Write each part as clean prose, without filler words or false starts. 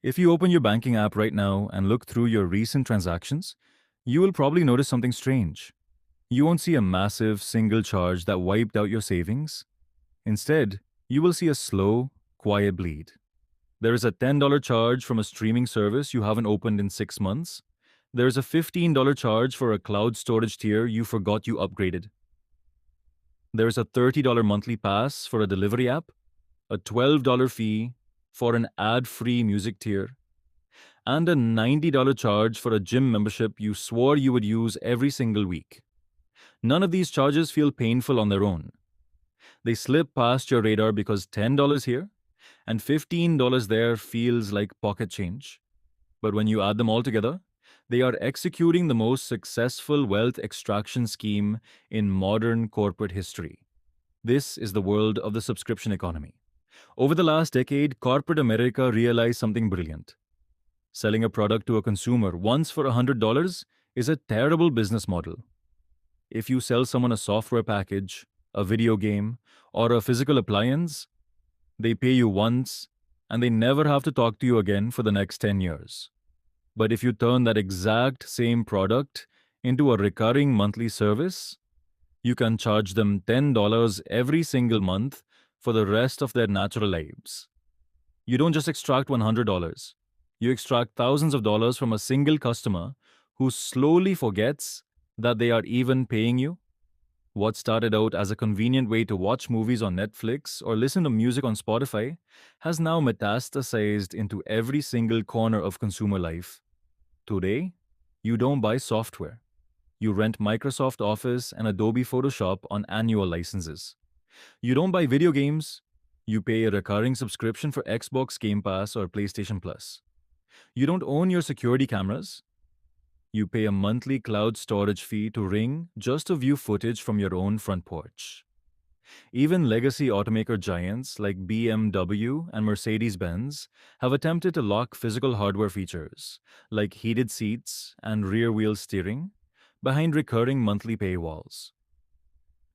If you open your banking app right now and look through your recent transactions, you will probably notice something strange. You won't see a massive single charge that wiped out your savings. Instead, you will see a slow, quiet bleed. There is a $10 charge from a streaming service you haven't opened in 6 months. There is a $15 charge for a cloud storage tier you forgot you upgraded. There is a $30 monthly pass for a delivery app, a $12 fee for an ad free music tier, and a $90 charge for a gym membership you swore you would use every single week. None of these charges feel painful on their own. They slip past your radar because $10 here and $15 there feels like pocket change. But when you add them all together, they are executing the most successful wealth extraction scheme in modern corporate history. This is the world of the subscription economy. Over the last decade, corporate America realized something brilliant. Selling a product to a consumer once for $100 is a terrible business model. If you sell someone a software package, a video game, or a physical appliance, they pay you once and they never have to talk to you again for the next 10 years. But if you turn that exact same product into a recurring monthly service, you can charge them $10 every single month for the rest of their natural lives. You don't just extract $100, you extract thousands of dollars from a single customer who slowly forgets that they are even paying you. What started out as a convenient way to watch movies on Netflix or listen to music on Spotify has now metastasized into every single corner of consumer life. Today, you don't buy software. You rent Microsoft Office and Adobe Photoshop on annual licenses. You don't buy video games. You pay a recurring subscription for Xbox Game Pass or PlayStation Plus. You don't own your security cameras. You pay a monthly cloud storage fee to Ring just to view footage from your own front porch. Even legacy automaker giants like BMW and Mercedes Benz have attempted to lock physical hardware features, like heated seats and rear wheel steering, behind recurring monthly paywalls.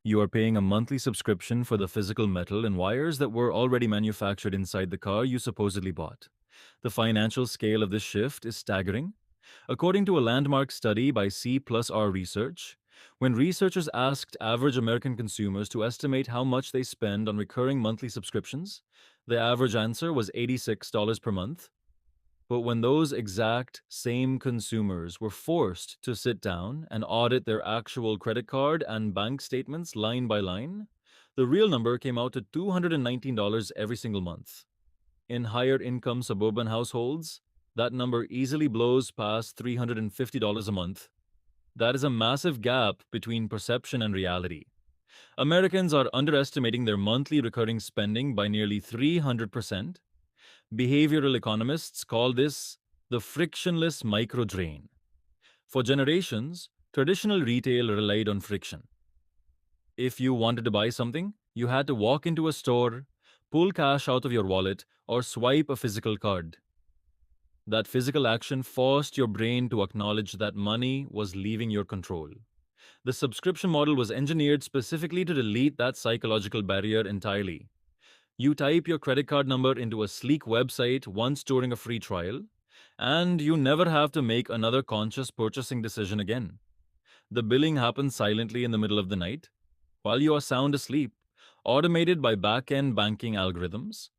You are paying a monthly subscription for the physical metal and wires that were already manufactured inside the car you supposedly bought. The financial scale of this shift is staggering. According to a landmark study by C plus R Research, when researchers asked average American consumers to estimate how much they spend on recurring monthly subscriptions, the average answer was $86 per month. But when those exact same consumers were forced to sit down and audit their actual credit card and bank statements line by line, the real number came out to $219 every single month. In higher income suburban households, that number easily blows past $350 a month. That is a massive gap between perception and reality. Americans are underestimating their monthly recurring spending by nearly 300%. Behavioral economists call this the frictionless micro drain. For generations, traditional retail relied on friction. If you wanted to buy something, you had to walk into a store, pull cash out of your wallet, or swipe a physical card. That physical action forced your brain to acknowledge that money was leaving your control. The subscription model was engineered specifically to delete that psychological barrier entirely. You type your credit card number into a sleek website once during a free trial, and you never have to make another conscious purchasing decision again. The billing happens silently in the middle of the night, while you are sound asleep, automated by back end banking algorithms.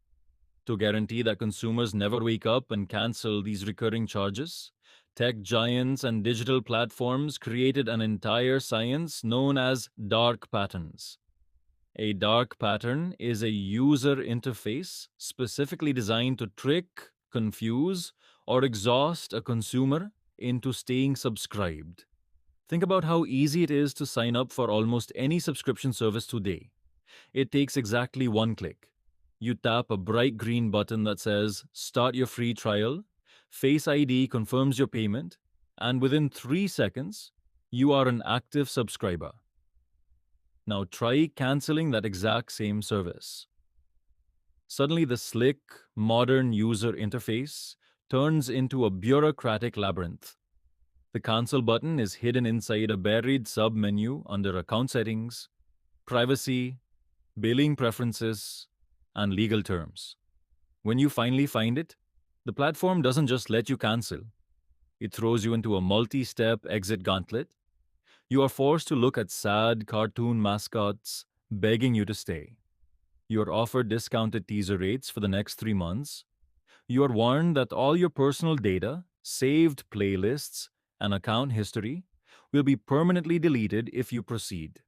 To guarantee that consumers never wake up and cancel these recurring charges, tech giants and digital platforms created an entire science known as dark patterns. A dark pattern is a user interface specifically designed to trick, confuse, or exhaust a consumer into staying subscribed. Think about how easy it is to sign up for almost any subscription service today. It takes exactly one click. You tap a bright green button that says Start your free trial, Face ID confirms your payment, and within 3 seconds, you are an active subscriber. Now try canceling that exact same service. Suddenly, the slick, modern user interface turns into a bureaucratic labyrinth. The cancel button is hidden inside a buried sub-menu under account settings, privacy, billing preferences, and legal terms. When you finally find it, The platform doesn't just let you cancel, it throws you into a multi step exit gauntlet. You are forced to look at sad cartoon mascots begging you to stay. You are offered discounted teaser rates for the next 3 months. You are warned that all your personal data, saved playlists, and account history will be permanently deleted if you proceed.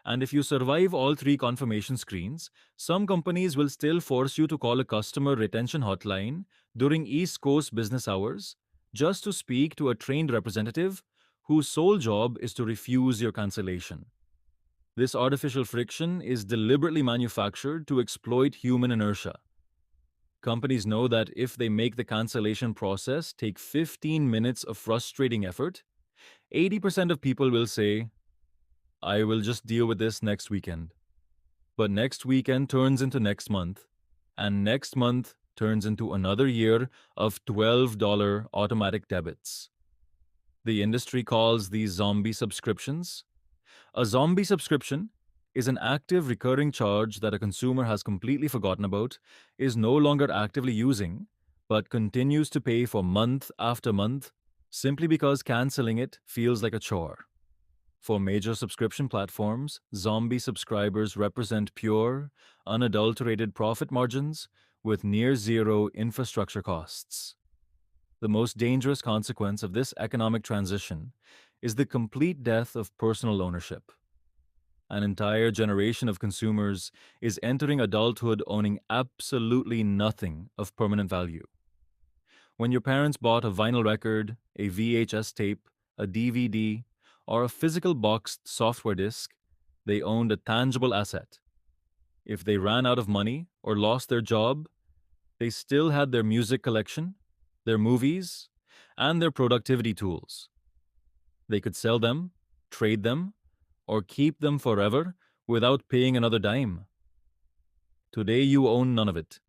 And if you survive all three confirmation screens, some companies will still force you to call a customer retention hotline during East Coast business hours just to speak to a trained representative whose sole job is to refuse your cancellation. This artificial friction is deliberately manufactured to exploit human inertia. Companies know that if they make the cancellation process take 15 minutes of frustrating effort, 80% of people will say, I will just deal with this next weekend. But next weekend turns into next month, and next month turns into another year of $12 automatic debits. The industry calls these zombie subscriptions. A zombie subscription is an active recurring charge that a consumer has completely forgotten about, is no longer actively using, but continues to pay for month after month simply because canceling it feels like a chore. For major subscription platforms, zombie subscribers represent pure, unadulterated profit margins with near zero infrastructure costs. The most dangerous consequence of this economic transition is the complete death of personal ownership. An entire generation of consumers is entering adulthood owning absolutely nothing of permanent value. When your parents bought a vinyl record, a VHS tape, a DVD, or a physical boxed software disk, they owned a tangible asset. If they ran out of money or lost their job, they still had their music collection, their movies, and their productivity tools. They could sell them, trade them, or keep them forever without paying another dime. Today, you own none of it.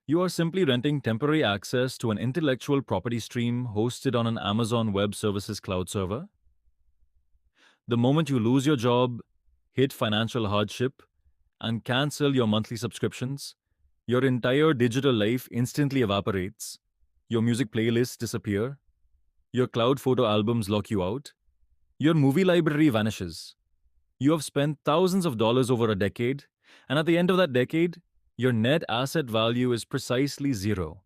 You are simply renting temporary access to an intellectual property stream hosted on an Amazon Web Services cloud server. The moment you lose your job, hit financial hardship, and cancel your monthly subscriptions, your entire digital life instantly evaporates. Your music playlists disappear. Your cloud photo albums lock you out. Your movie library vanishes. You have spent thousands of dollars over a decade, and at the end of that decade, your net asset value is precisely zero.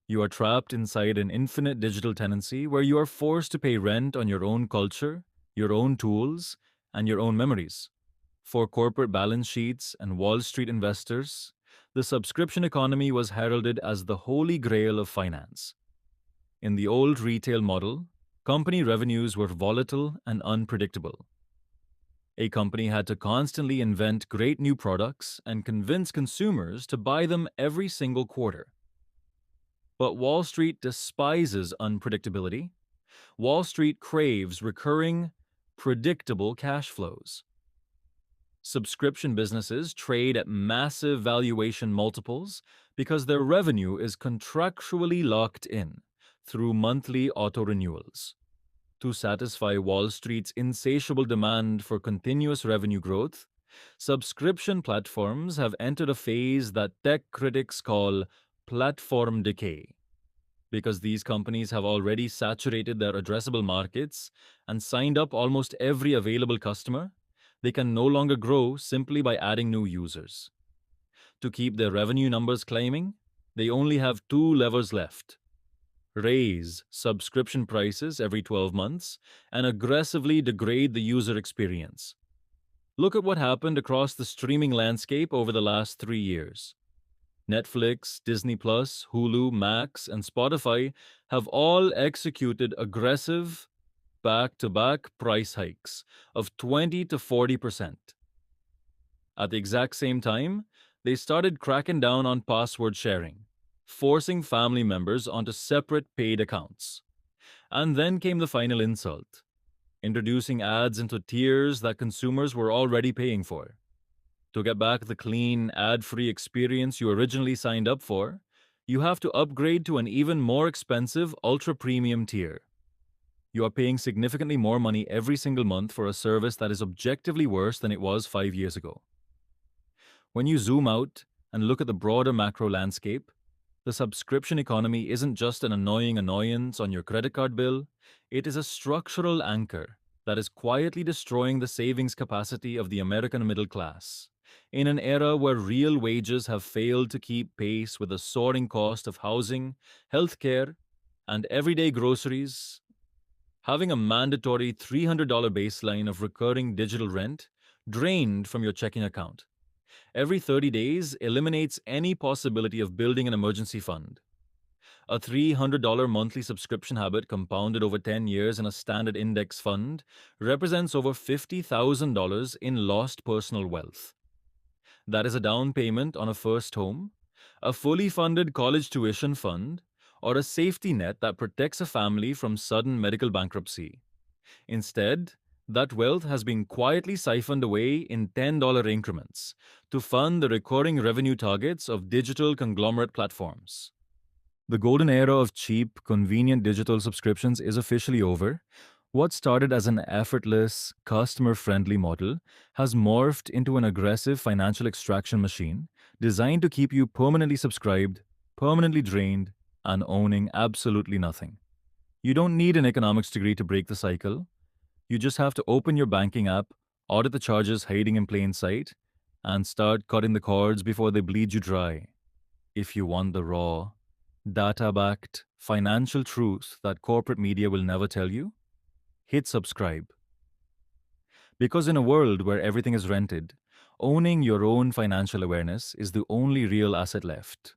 You are trapped inside an infinite digital tenancy where you are forced to pay rent on your own culture, your own tools, and your own memories. For corporate balance sheets and Wall Street investors, the subscription economy was heralded as the holy grail of finance. In the old retail model, company revenues were volatile and unpredictable. A company had to constantly invent great new products and convince consumers to buy them every single quarter. But Wall Street despises unpredictability. Wall Street craves recurring, predictable cash flows. Subscription businesses trade at massive valuation multiples because their revenue is contractually locked in through monthly auto-renewals. To satisfy Wall Street's insatiable demand for continuous revenue growth, subscription platforms have entered a phase that tech critics call platform decay. Because these companies have already saturated their addressable markets and signed up almost every available customer, they can no longer grow simply by adding new users. To keep their revenue numbers climbing, they only have two levers left: raise subscription prices every 12 months and aggressively degrade the user experience. Look at what happened across the streaming landscape over the last 3 years. Netflix, Disney+, Hulu, Max, and Spotify have all executed aggressive, back-to-back price hikes of 20 to 40%. At the exact same time, they started cracking down on password sharing, forcing family members onto separate paid accounts. And then came the final insult: introducing ads into tiers that consumers were already paying for. To get back the clean, ad-free experience you originally signed up for, you have to upgrade to an even more expensive ultra-premium tier. You are paying significantly more money every single month for a service that is objectively worse than it was 5 years ago. When you zoom out and look at the broader macro landscape, The subscription economy isn't just an annoying annoyance on your credit card bill, it is a structural anchor that is quietly destroying the savings capacity of the American middle class. In an era where real wages have failed to keep pace with the soaring cost of housing, healthcare, and everyday groceries, having a mandatory $300 baseline of recurring digital rent drained from your checking account every 30 days eliminates any possibility of building an emergency fund. A $300 monthly subscription habit compounded over 10 years in a standard index fund represents over $50,000 in lost personal wealth. That is a down payment on a first home, a fully funded college tuition fund, or a safety net that protects a family from sudden medical bankruptcy. Instead, that wealth has been quietly siphoned away in $10 increments to fund the recurring revenue targets of digital conglomerate platforms. The golden era of cheap, convenient digital subscriptions is officially over. What started as an effortless, customer friendly model has morphed into an aggressive financial extraction machine designed to keep you permanently subscribed, permanently drained, and owning absolutely nothing. You don't need an economics degree to break the cycle. You just have to open your banking app, audit the charges hiding in plain sight, and start cutting the cords before they bleed you dry. If you want the raw, data backed financial truth that corporate media will never tell you, hit subscribe. Because in a world where everything is rented, owning your own financial awareness is the only real asset left.